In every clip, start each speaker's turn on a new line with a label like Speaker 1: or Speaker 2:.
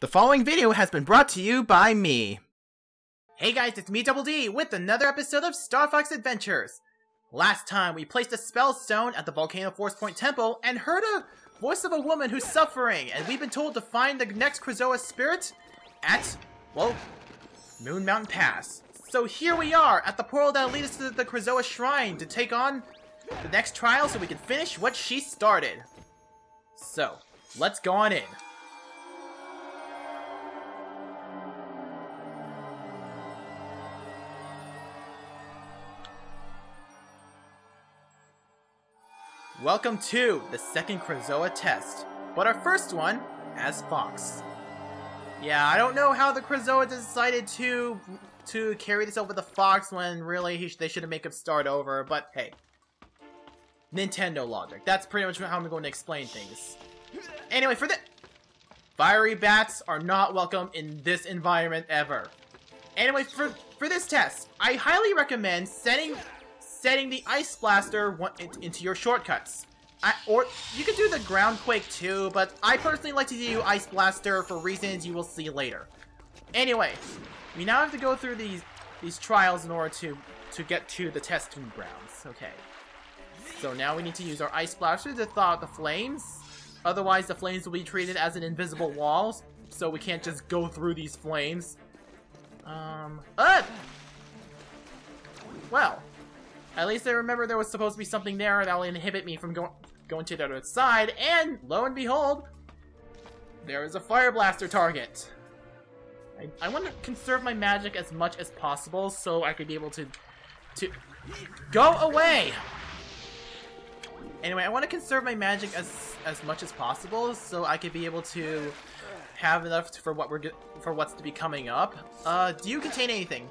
Speaker 1: The following video has been brought to you by me. Hey guys, it's me, Double D, with another episode of Star Fox Adventures. Last time, we placed a spell stone at the Volcano Force Point Temple and heard a voice of a woman who's suffering, and we've been told to find the next Krazoa spirit at, well, Moon Mountain Pass. So here we are, at the portal that'll lead us to the Krazoa Shrine to take on the next trial so we can finish what she started. So, let's go on in. Welcome to the second Krazoa test, but our first one as Fox. Yeah, I don't know how the Krazoa decided to carry this over the Fox when really they should have made him start over, but hey. Nintendo logic. That's pretty much how I'm going to explain things. Anyway, fiery bats are not welcome in this environment ever. Anyway, for this test, I highly recommend setting the Ice Blaster into your shortcuts. Or you could do the Ground Quake too, but I personally like to do Ice Blaster for reasons you will see later. Anyway, we now have to go through these trials in order to get to the testing grounds. Okay. So now we need to use our Ice Blaster to thaw out the flames. Otherwise, the flames will be treated as an invisible wall, so we can't just go through these flames. Well. At least I remember there was supposed to be something there that will inhibit me from going to the other side, and lo and behold, there is a Fire Blaster target. I want to conserve my magic as much as possible so I could be able to go away! Anyway, I want to conserve my magic as much as possible so I could be able to have enough for what's to be coming up. Do you contain anything?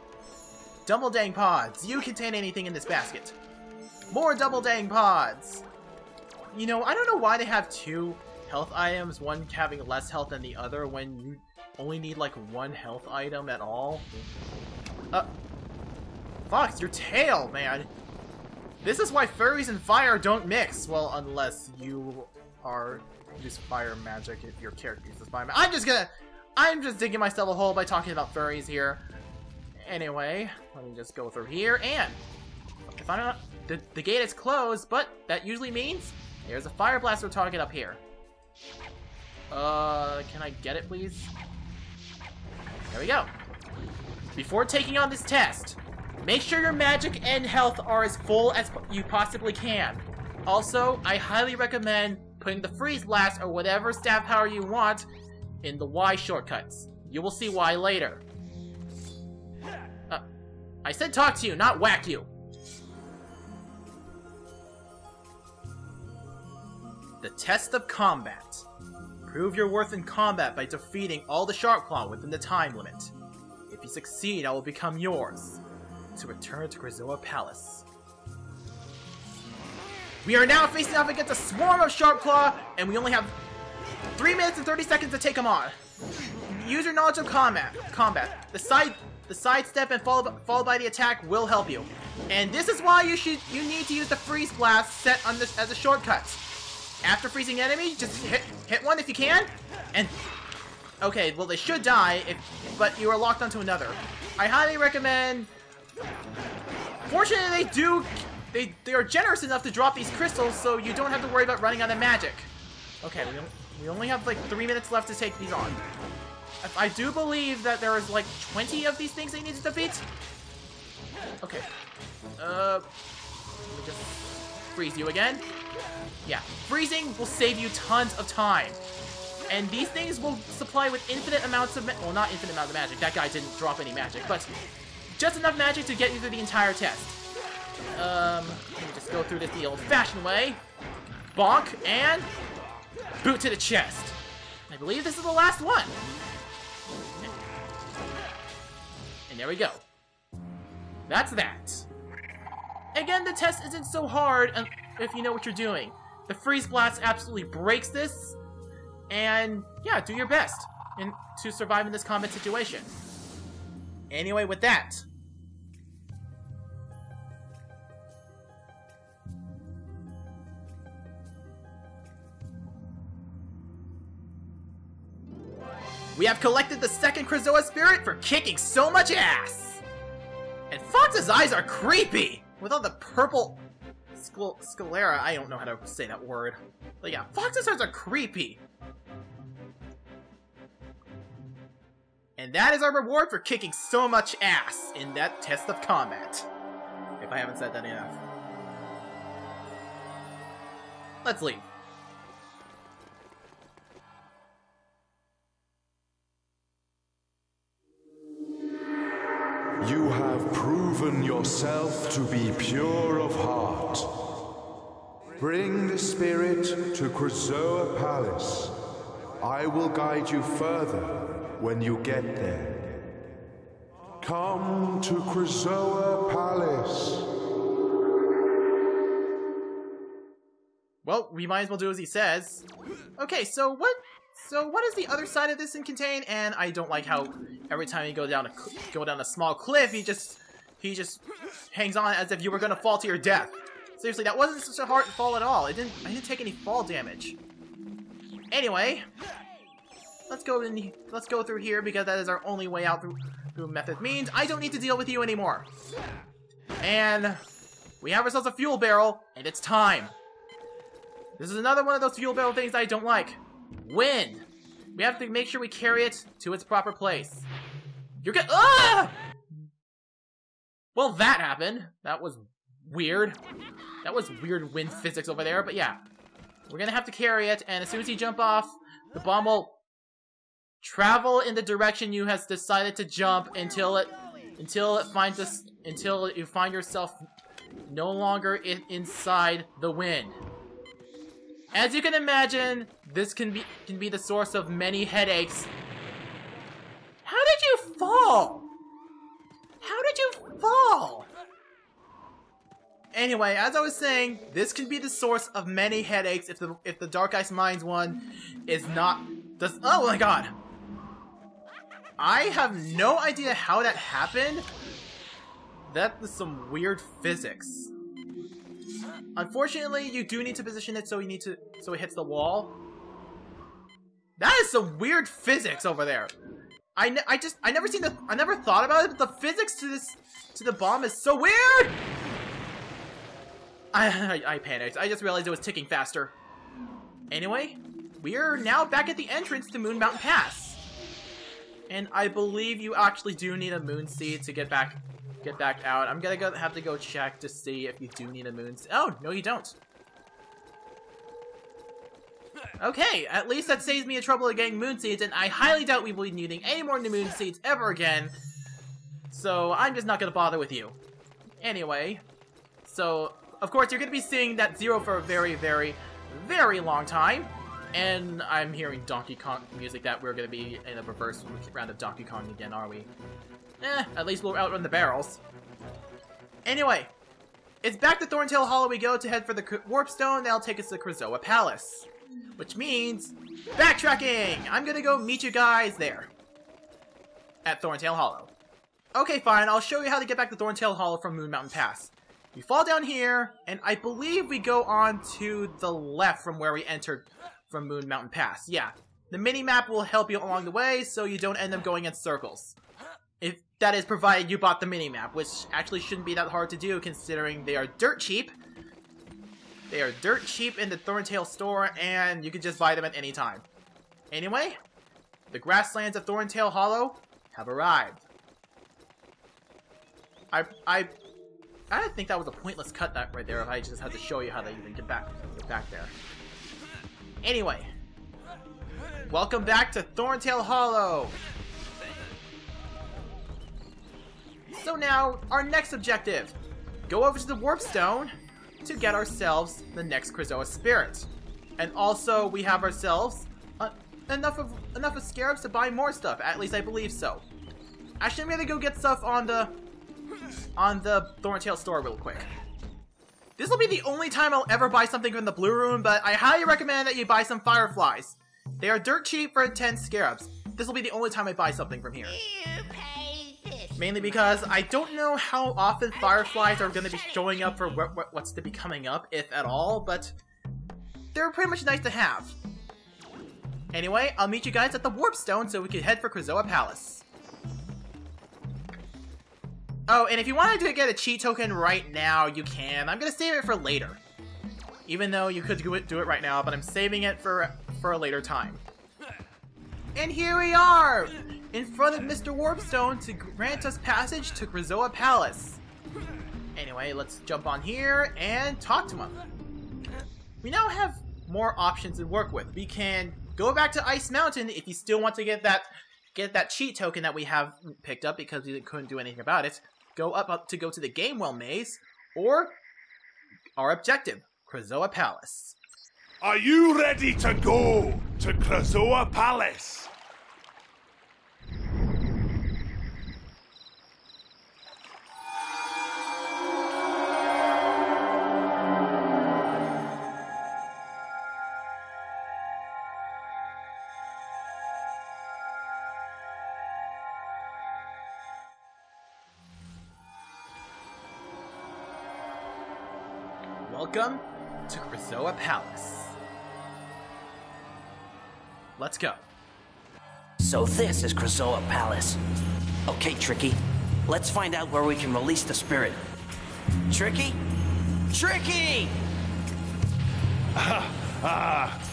Speaker 1: Double Dang Pods. Do you contain anything in this basket? More Double Dang Pods. You know, I don't know why they have two health items, one having less health than the other when you only need like one health item at all. Fox, your tail, man. This is why furries and fire don't mix. Well, unless you use fire magic if your character uses fire magic. I'm just digging myself a hole by talking about furries here. Anyway, let me just go through here, and if I'm not, the gate is closed, but that usually means there's a Fire Blaster target up here. Can I get it, please? There we go. Before taking on this test, make sure your magic and health are as full as you possibly can. Also, I highly recommend putting the Freeze Blast or whatever staff power you want in the Y shortcuts. You will see why later. I said talk to you, not whack you. The test of combat. Prove your worth in combat by defeating all the Sharpclaw within the time limit. If you succeed, I will become yours to return to Krazoa Palace. We are now facing off against a swarm of Sharpclaw, and we only have 3 minutes and 30 seconds to take them on. Use your knowledge of combat. The sidestep and followed by the attack will help you. And this is why you need to use the Freeze Blast set on this as a shortcut. After freezing enemy, just hit one if you can. And okay, well they should die, but you are locked onto another. I highly recommend. Fortunately, they are generous enough to drop these crystals, so you don't have to worry about running out of magic. Okay, we only have like 3 minutes left to take these on. I do believe that there is like 20 of these things they need to defeat. Okay. Let me just freeze you again. Yeah, freezing will save you tons of time. And these things will supply with infinite amounts of well, not infinite amount of magic. That guy didn't drop any magic, but just enough magic to get you through the entire test. Let me just go through this the old-fashioned way. Bonk, and boot to the chest. I believe this is the last one. And there we go. That's that. Again, the test isn't so hard if you know what you're doing. The Freeze Blast absolutely breaks this. And yeah, do your best to survive in this combat situation. Anyway, with that, We have collected the second Krazoa spirit for kicking so much ass! And Fox's eyes are creepy! With all the purple sclera, I don't know how to say that word. But yeah, Fox's eyes are creepy! And that is our reward for kicking so much ass in that test of combat. If I haven't said that enough. Let's leave.
Speaker 2: You have proven yourself to be pure of heart. Bring the spirit to Krazoa Palace. I will guide you further when you get there. Come to Krazoa Palace.
Speaker 1: Well, we might as well do as he says. Okay, so what does the other side of this thing contain? And I don't like how every time you go down a small cliff, he just hangs on as if you were gonna fall to your death. Seriously, that wasn't such a hard fall at all. I didn't take any fall damage. Anyway, let's go through here because that is our only way out through method means I don't need to deal with you anymore. And we have ourselves a fuel barrel, and it's time. This is another one of those fuel barrel things I don't like. Wind. We have to make sure we carry it to its proper place. You're good. Ah! Well, that happened. That was weird. That was weird wind physics over there, but yeah. We're gonna have to carry it, and as soon as you jump off, the bomb will travel in the direction you have decided to jump until you find yourself no longer inside the wind. As you can imagine, this can be the source of many headaches. How did you fall? How did you fall? Anyway, as I was saying, this can be the source of many headaches if the Dark Ice Mines one is not. Oh my god! I have no idea how that happened. That was some weird physics. Unfortunately, you do need to position it so it hits the wall. That is some weird physics over there. I never thought about it, but the physics to the bomb is so weird. I panicked. I just realized it was ticking faster. Anyway, we are now back at the entrance to Moon Mountain Pass. And I believe you actually do need a moon seed to get back out. I'm gonna have to go check to see if you do need a moon seed. Oh, no you don't. Okay, at least that saves me the trouble of getting moon seeds, and I highly doubt we will be needing any more moon seeds ever again. So I'm just not gonna bother with you. Anyway, so of course you're gonna be seeing that 0 for a very, very, very long time. And I'm hearing Donkey Kong music that we're gonna be in a reverse round of Donkey Kong again, are we? At least we'll outrun the barrels. Anyway, it's back to Thorntail Hollow we go to head for the Warp Stone. That'll take us to Krazoa Palace. Which means, backtracking! I'm gonna go meet you guys there. At Thorntail Hollow. Okay, fine, I'll show you how to get back to Thorntail Hollow from Moon Mountain Pass. We fall down here, and I believe we go on to the left from where we entered from Moon Mountain Pass. Yeah, the mini-map will help you along the way, so you don't end up going in circles. If that is provided you bought the mini-map, which actually shouldn't be that hard to do considering they are dirt cheap. They are dirt cheap in the Thorntail store, and you can just buy them at any time. Anyway, the grasslands of Thorntail Hollow have arrived. I think that was a pointless cut that right there if I just had to show you how to even get back there. Anyway, welcome back to Thorntail Hollow! So now, our next objective. Go over to the Warp Stone to get ourselves the next Krazoa Spirit. And also, we have ourselves enough of scarabs to buy more stuff. At least I believe so. Actually, I'm gonna go get stuff on the Thorntail store real quick. This will be the only time I'll ever buy something from the Blue Room, but I highly recommend that you buy some Fireflies. They are dirt cheap for 10 scarabs. This will be the only time I buy something from here. Mainly because I don't know how often Fireflies are going to be showing up for what's to be coming up, if at all, but they're pretty much nice to have. Anyway, I'll meet you guys at the Warp Stone so we can head for Krazoa Palace. Oh, and if you wanted to get a cheat token right now, you can. I'm gonna save it for later. Even though you could do it right now, but I'm saving it for a later time. And here we are! In front of Mr. Warpstone to grant us passage to Krazoa Palace. Anyway, let's jump on here and talk to him. We now have more options to work with. We can go back to Ice Mountain if you still want to get that cheat token that we have picked up because we couldn't do anything about it. Go up to go to the Gamewell Maze, or our objective, Krazoa Palace.
Speaker 3: Are you ready to go to Krazoa Palace?
Speaker 1: Welcome to Krazoa Palace. Let's go.
Speaker 4: So this is Krazoa Palace. Okay, Tricky. Let's find out where we can release the spirit. Tricky? Tricky!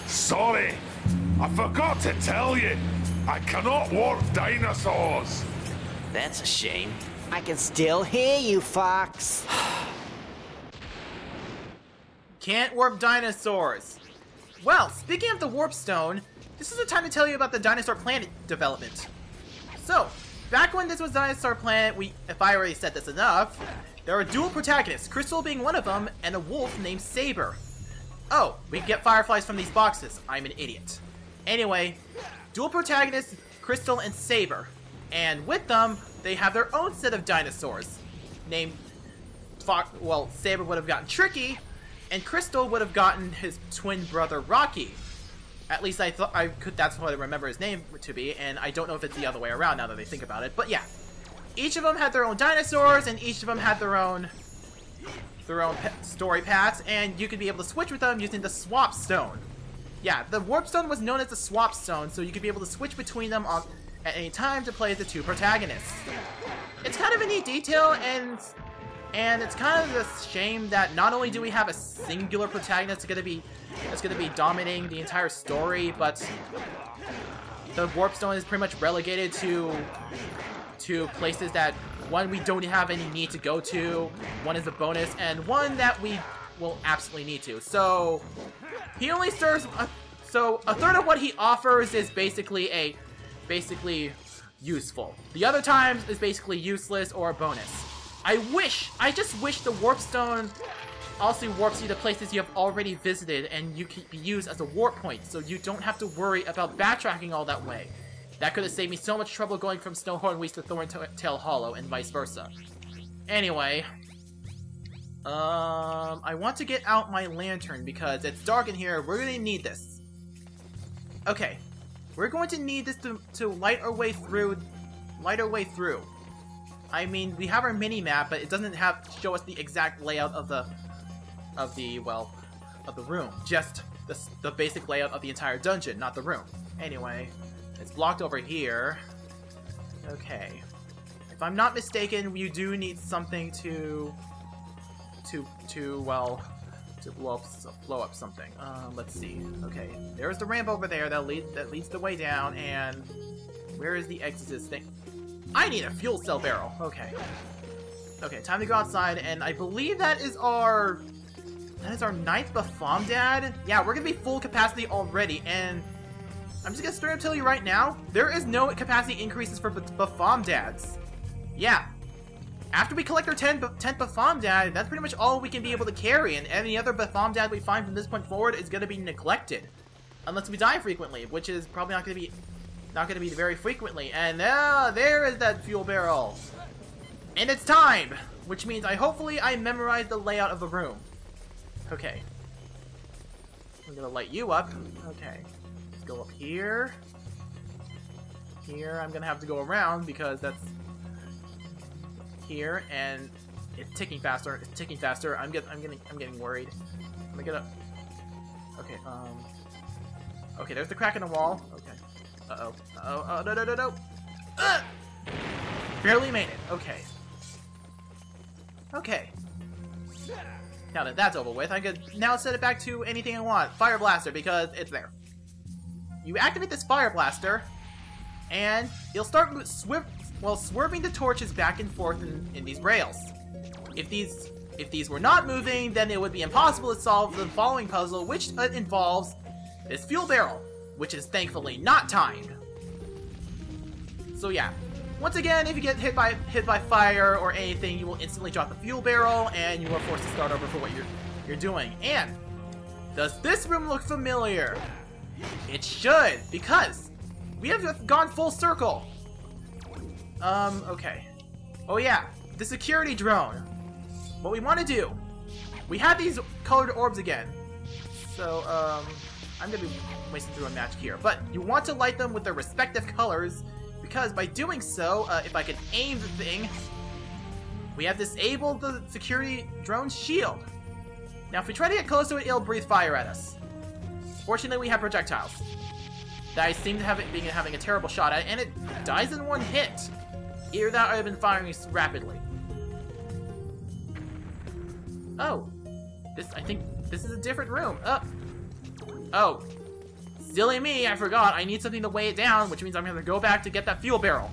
Speaker 3: Sorry. I forgot to tell you. I cannot warp dinosaurs.
Speaker 4: That's a shame.
Speaker 5: I can still hear you, Fox.
Speaker 1: Can't warp dinosaurs. Well, speaking of the Warp Stone, this is the time to tell you about the Dinosaur Planet development. So, back when this was Dinosaur Planet, if I already said this enough, there were dual protagonists, Crystal being one of them, and a wolf named Saber. Oh, we can get fireflies from these boxes. I'm an idiot. Anyway, dual protagonists, Crystal and Saber. And with them, they have their own set of dinosaurs. Named Saber would have gotten Tricky, and Crystal would have gotten his twin brother Rocky. At least that's what I remember his name to be, and I don't know if it's the other way around now that I think about it. But yeah, each of them had their own dinosaurs, and each of them had their own story paths, and you could be able to switch with them using the Swap Stone. Yeah, the Warp Stone was known as the Swap Stone, so you could be able to switch between them at any time to play the two protagonists. It's kind of a neat detail, and it's kind of a shame that not only do we have a singular protagonist that's gonna be dominating the entire story, but the Warp Stone is pretty much relegated to places that, one, we don't have any need to go to, one is a bonus, and one that we will absolutely need to. So he only serves a third of what he offers is basically useful. The other times is basically useless or a bonus. I just wish the Warp Stone also warps you to places you have already visited and you can be used as a warp point, so you don't have to worry about backtracking all that way. That could have saved me so much trouble going from Snowhorn Waste to Thorntail Hollow and vice versa. Anyway, I want to get out my lantern because it's dark in here. We're gonna need this. Okay, we're going to need this to light our way through. I mean, we have our mini map, but it doesn't show us the exact layout of the room. Just the basic layout of the entire dungeon, not the room. Anyway, it's blocked over here. Okay. If I'm not mistaken, you do need something to blow up something. Let's see. Okay, there's the ramp over there that leads the way down, and where is the exit thing? I need a fuel cell barrel. Okay. Okay, time to go outside, and I believe that is our 9th Bafomdad. Yeah, we're gonna be full capacity already, and I'm just gonna straight up tell you right now, there is no capacity increases for Bafomdads. Yeah. After we collect our 10th Bafomdad, that's pretty much all we can be able to carry, and any other Bafomdad we find from this point forward is gonna be neglected. Unless we die frequently, which is probably not gonna be very frequently. And there is that fuel barrel. And it's time! Which means hopefully I memorized the layout of the room. Okay. I'm gonna light you up. Okay. Let's go up here. Here, I'm gonna have to go around because that's here, and it's ticking faster. It's ticking faster. I'm getting worried. I'm gonna get up. Okay, Okay, there's the crack in the wall. Okay. Uh-oh. Uh-oh. Oh, no, no, no, no. Barely made it. Okay. Okay. Now that that's over with, I could now set it back to anything I want. Fire Blaster, because it's there. You activate this Fire Blaster, and you'll start swerving the torches back and forth in these rails. If these were not moving, then it would be impossible to solve the following puzzle, which involves this fuel barrel, which is thankfully not timed. So yeah, once again, if you get hit by fire or anything, you will instantly drop the fuel barrel, and you are forced to start over for what you're doing. And does this room look familiar? It should, because we have gone full circle. Okay. Oh yeah, the security drone. What we want to do, we have these colored orbs again. So, I'm gonna be wasting through a match here. But you want to light them with their respective colors, because by doing so, if I can aim the thing, we have disabled the security drone's shield. Now, if we try to get close to it, it'll breathe fire at us. Fortunately, we have projectiles that I seem to have having a terrible shot at, and it dies in one hit. Either that or I've been firing rapidly. Oh, I think this is a different room. Oh, silly me, I forgot. I need something to weigh it down, which means I'm gonna go back to get that fuel barrel.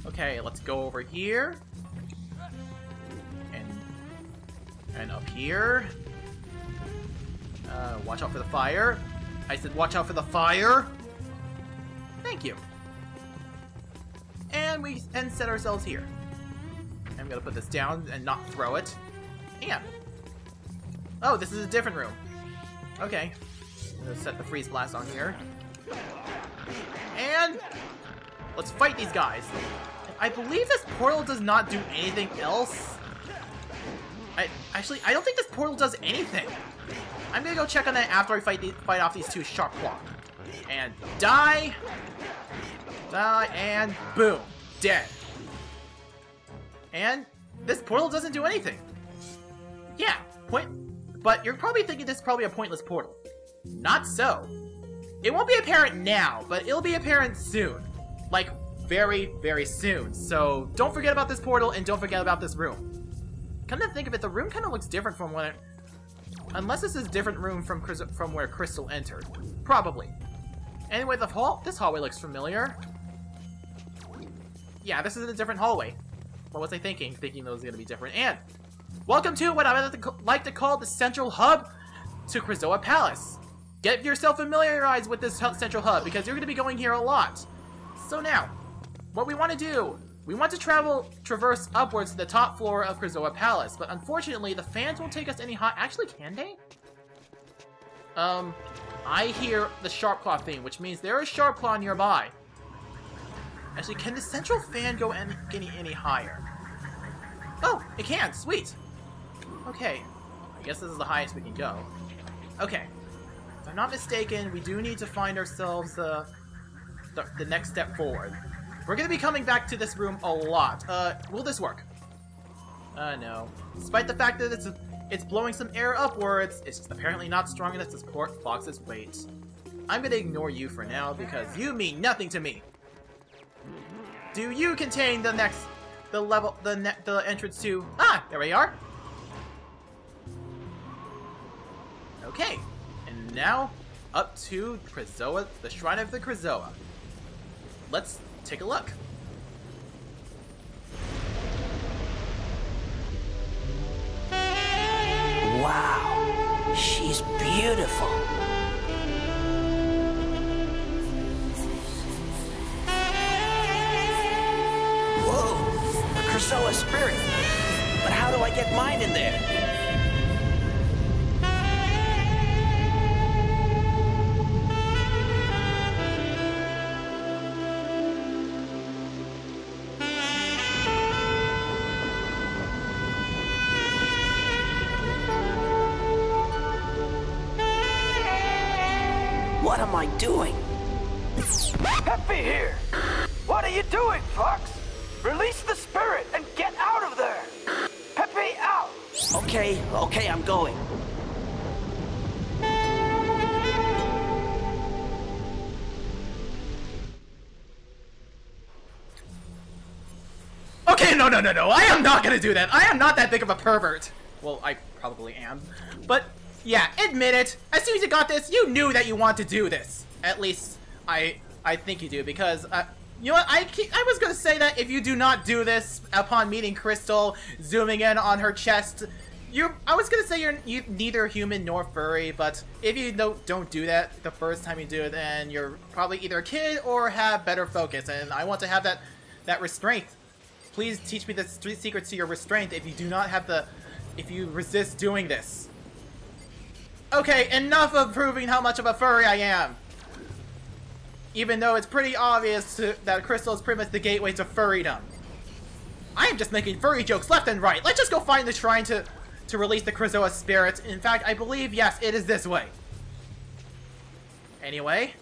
Speaker 1: Okay, let's go over here. And up here. Watch out for the fire. I said watch out for the fire. Thank you. And we set ourselves here. I'm gonna put this down and not throw it. And oh, this is a different room. Okay. I'm gonna set the freeze blast on here. And let's fight these guys. I believe this portal does not do anything else. Actually, I don't think this portal does anything. I'm gonna go check on that after I fight off these two sharp claw. And die. Die, and boom. Dead. And this portal doesn't do anything. Yeah, but you're probably thinking this is probably a pointless portal. Not so. It won't be apparent now, but it'll be apparent soon. Like, very, very soon. So, don't forget about this portal, and don't forget about this room. Come to think of it, the room kind of looks different from when it... Unless this is a different room from where Crystal entered. Probably. Anyway, this hallway looks familiar. Yeah, this is a different hallway. What was I thinking? Thinking those were going to be different. And welcome to what I like to call the central hub to Krazoa Palace. Get yourself familiarized with this central hub, because you're going to be going here a lot. So now, what we want to do, we want to traverse upwards to the top floor of Krazoa Palace, but unfortunately, the fans won't take us any high. Actually, can they? I hear the Sharp Claw theme, which means there is Sharp Claw nearby. Actually, can the central fan go any higher? Oh, it can! Sweet! Okay. I guess this is the highest we can go. Okay. If I'm not mistaken, we do need to find ourselves the next step forward. We're gonna be coming back to this room a lot. Will this work? No. Despite the fact that it's blowing some air upwards, it's just apparently not strong enough to support Fox's weight. I'm gonna ignore you for now, because you mean nothing to me. Do you contain the entrance to... Ah! There we are! Okay. And now, up to Krazoa, the Shrine of the Krazoa. Let's take a look.
Speaker 4: Wow, she's beautiful. Whoa, a Krazoa spirit. But how do I get mine in there? What am I doing?
Speaker 6: Peppy here! What are you doing, Fox? Release the spirit and get out of there! Peppy, out!
Speaker 4: Okay, I'm going.
Speaker 1: No, I am not gonna do that. I am not that big of a pervert. Well, I probably am. But, yeah, admit it. As soon as you got this, you knew that you want to do this. At least, I think you do, because, you know what, I was gonna say that if you do not do this upon meeting Crystal, zooming in on her chest, I was gonna say you're neither human nor furry, but if you don't do that the first time you do it, then you're probably either a kid or have better focus, and I want to have that restraint. Please teach me the secrets to your restraint if you resist doing this. Okay, enough of proving how much of a furry I am. Even though it's pretty obvious that Crystal is pretty much the gateway to furrydom. I am just making furry jokes left and right. Let's just go find the shrine to release the Krazoa spirit. In fact, I believe, yes, it is this way. Anyway,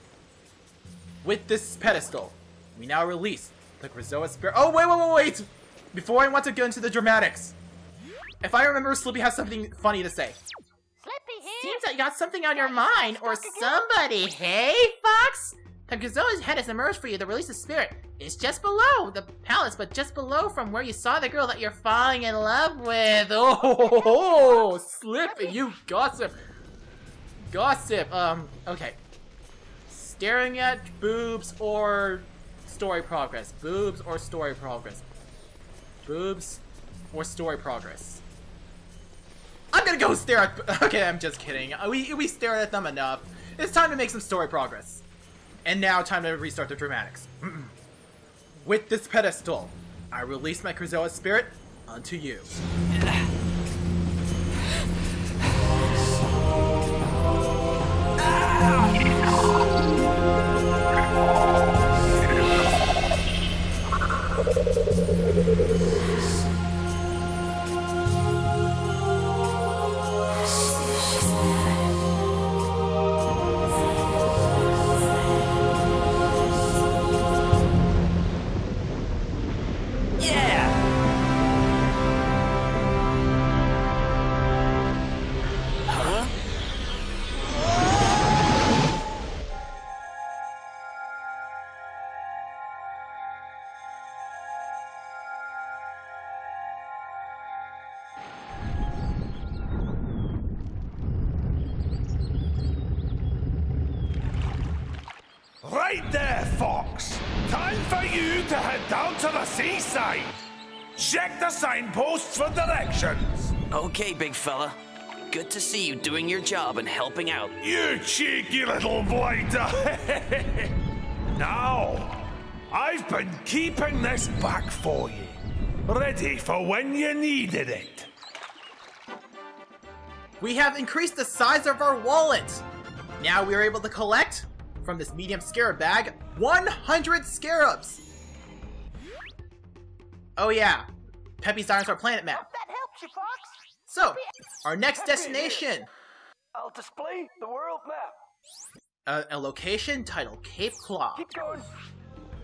Speaker 1: with this pedestal, we now release the Krazoa spirit. Oh, wait! Before I want to go into the dramatics, if I remember, Slippy has something funny to say.
Speaker 7: Slippy here.
Speaker 1: Seems like you got something on your mind, or somebody. Hey, Fox? The Krazoa's head has emerged for you to release the spirit. It's just below the palace, but just below from where you saw the girl that you're falling in love with. Oh, Slippy, you gossip. Okay. Staring at boobs or story progress. Boobs or story progress. Boobs or story progress. I'm gonna go stare at... Okay, I'm just kidding. We stared at them enough. It's time to make some story progress. And now, time to restart the dramatics. With this pedestal, I release my Krazoa spirit unto you.
Speaker 3: Right there, Fox. Time for you to head down to the seaside. Check the signposts for directions.
Speaker 4: Okay, big fella. Good to see you doing your job and helping out.
Speaker 3: You cheeky little blighter. Now, I've been keeping this back for you. Ready for when you needed it.
Speaker 1: We have increased the size of our wallet. Now we are able to collect, from this medium scarab bag, 100 scarabs! Oh yeah, Peppy's Dinosaur Planet map.
Speaker 6: That helps you, Fox.
Speaker 1: So, our next destination.
Speaker 6: I'll display the world map.
Speaker 1: A location titled Cape Claw.
Speaker 6: Keep going.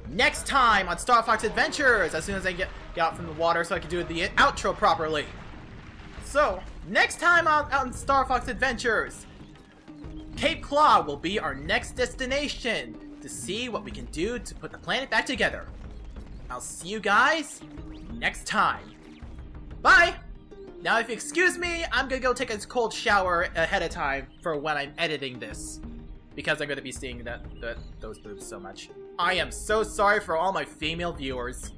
Speaker 1: Next time on Star Fox Adventures, as soon as I get out from the water so I can do the outro properly. So, next time on Star Fox Adventures, Cape Claw will be our next destination to see what we can do to put the planet back together. I'll see you guys next time. Bye! Now if you excuse me, I'm gonna go take a cold shower ahead of time for when I'm editing this. Because I'm gonna be seeing those boobs so much. I am so sorry for all my female viewers.